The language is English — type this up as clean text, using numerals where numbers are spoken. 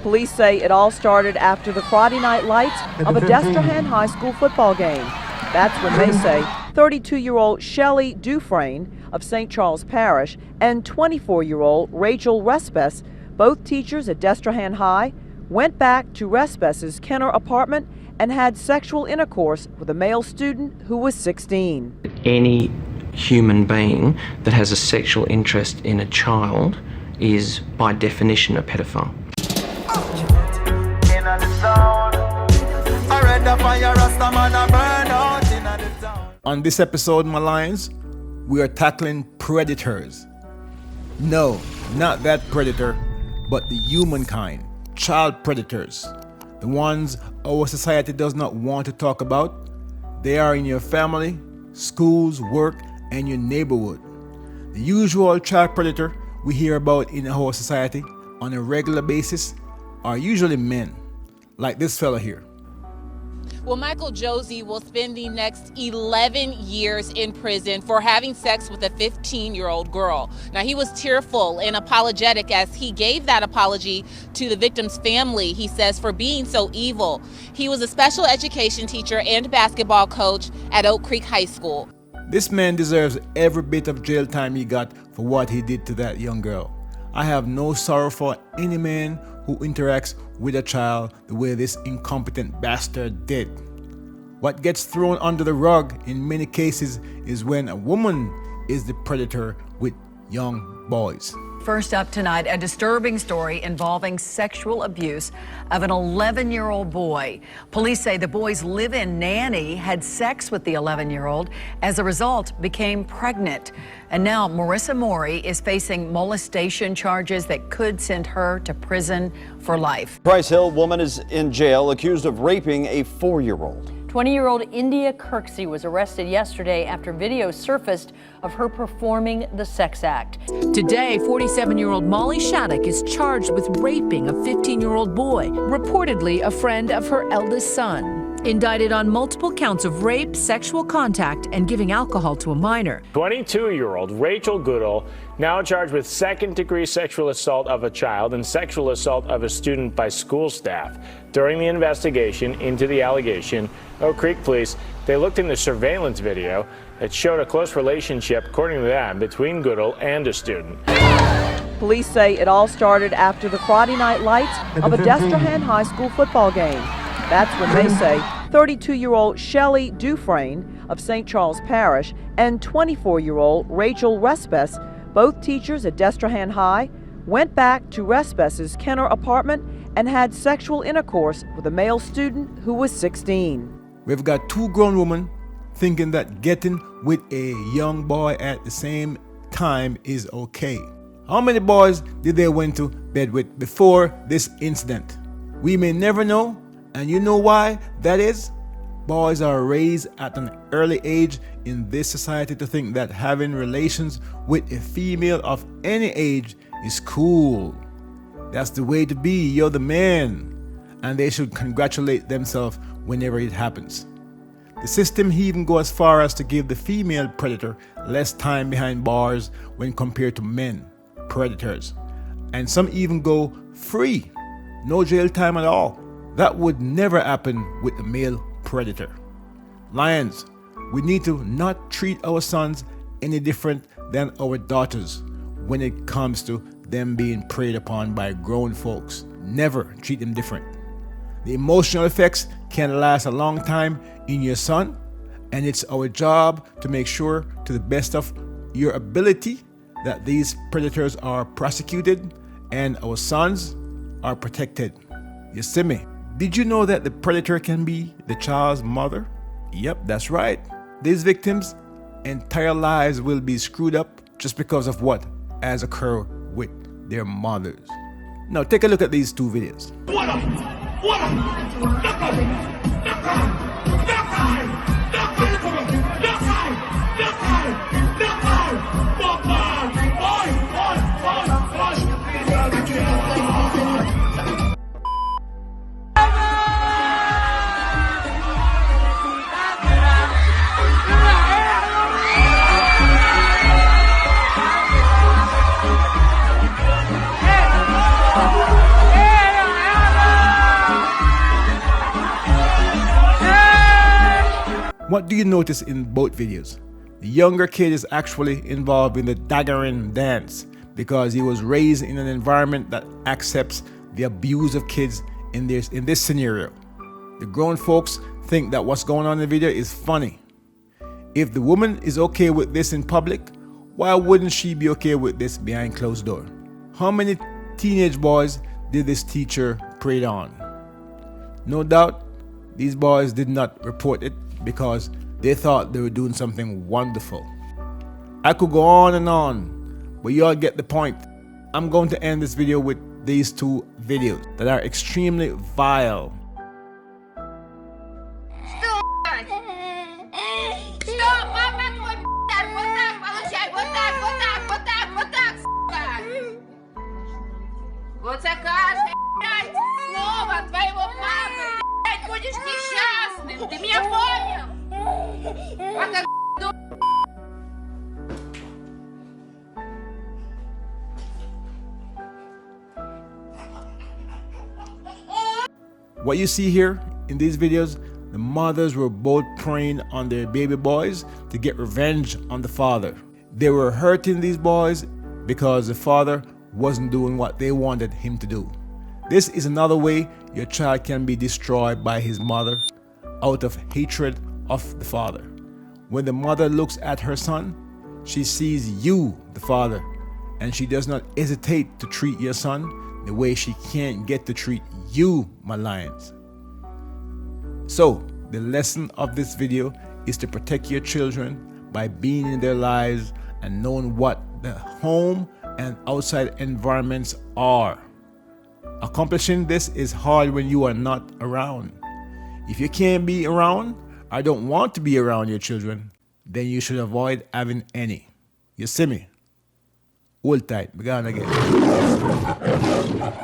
Police say it all started after the Friday night lights of a Destrehan High School football game. That's when they say 32-year-old Shelley Dufresne of St. Charles Parish and 24-year-old Rachel Respes, both teachers at Destrehan High, went back to Respes's Kenner apartment and had sexual intercourse with a male student who was 16. Any human being that has a sexual interest in a child is by definition a pedophile. On this episode, my lions, we are tackling predators. No, not that predator, but the humankind, child predators. The ones our society does not want to talk about. They are in your family, schools, work, and your neighborhood. The usual child predator we hear about in our society on a regular basis are usually men, like this fella here. Well, Michael Josie will spend the next 11 years in prison for having sex with a 15-year-old girl. Now, he was tearful and apologetic as he gave that apology to the victim's family, he says, for being so evil. He was a special education teacher and basketball coach at Oak Creek High School. This man deserves every bit of jail time he got for what he did to that young girl. I have no sorrow for any man who interacts with a child the way this incompetent bastard did. What gets thrown under the rug in many cases is when a woman is the predator with young boys. First up tonight, a disturbing story involving sexual abuse of an 11-year-old boy. Police say the boy's live-in nanny had sex with the 11-year-old, as a result became pregnant. And now Marissa Morey is facing molestation charges that could send her to prison for life. Price Hill woman is in jail accused of raping a 4-year-old. 20-year-old India Kirksey was arrested yesterday after video surfaced of her performing the sex act. Today, 47-year-old Molly Shattuck is charged with raping a 15-year-old boy, reportedly a friend of her eldest son. Indicted on multiple counts of rape, sexual contact, and giving alcohol to a minor. 22-year-old Rachel Goodall now charged with second-degree sexual assault of a child and sexual assault of a student by school staff. During the investigation into the allegation, Oak Creek police, they looked into surveillance video that showed a close relationship, according to them, between Goodall and a student. Police say it all started after the Friday night lights of a Destrehan High School football game. That's when they say 32-year-old Shelley Dufresne of St. Charles Parish and 24-year-old Rachel Respes, both teachers at Destrehan High, went back to Respes's Kenner apartment and had sexual intercourse with a male student who was 16. We've got two grown women thinking that getting with a young boy at the same time is okay. How many boys did they went to bed with before this incident? We may never know, and you know why that is? Boys are raised at an early age in this society to think that having relations with a female of any age is cool. That's the way to be, you're the man. And they should congratulate themselves whenever it happens. The system even goes as far as to give the female predator less time behind bars when compared to men predators. And some even go free, no jail time at all. That would never happen with the male predator. Lions, we need to not treat our sons any different than our daughters when it comes to them being preyed upon by grown folks. Never treat them different. The emotional effects can last a long time in your son, and it's our job to make sure to the best of your ability that these predators are prosecuted and our sons are protected. You see me? Did you know that the predator can be the child's mother? Yep, that's right. These victims' entire lives will be screwed up just because of what has occurred with their mothers. Now take a look at these two videos. What do you notice in both videos? The younger kid is actually involved in the daggering dance because he was raised in an environment that accepts the abuse of kids in this scenario. The grown folks think that what's going on in the video is funny. If the woman is okay with this in public, why wouldn't she be okay with this behind closed door? How many teenage boys did this teacher prey on? No doubt, these boys did not report it because they thought they were doing something wonderful. I could go on, but you all get the point. I'm going to end this video with these two videos that are extremely vile. Вот заказ, блядь, снова твоего папы, блядь, будешь несчастным, ты меня понял? Пока, What you see here in these videos, the mothers were both preying on their baby boys to get revenge on the father. They were hurting these boys because the father wasn't doing what they wanted him to do. This is another way your child can be destroyed by his mother out of hatred of the father. When the mother looks at her son, she sees you, the father, and she does not hesitate to treat your son the way she can't get to treat you, my lions. So, the lesson of this video is to protect your children by being in their lives and knowing what the home and outside environments are. Accomplishing this is hard when you are not around. If you can't be around or don't want to be around your children, then you should avoid having any. You see me? Hold tight, we're gonna get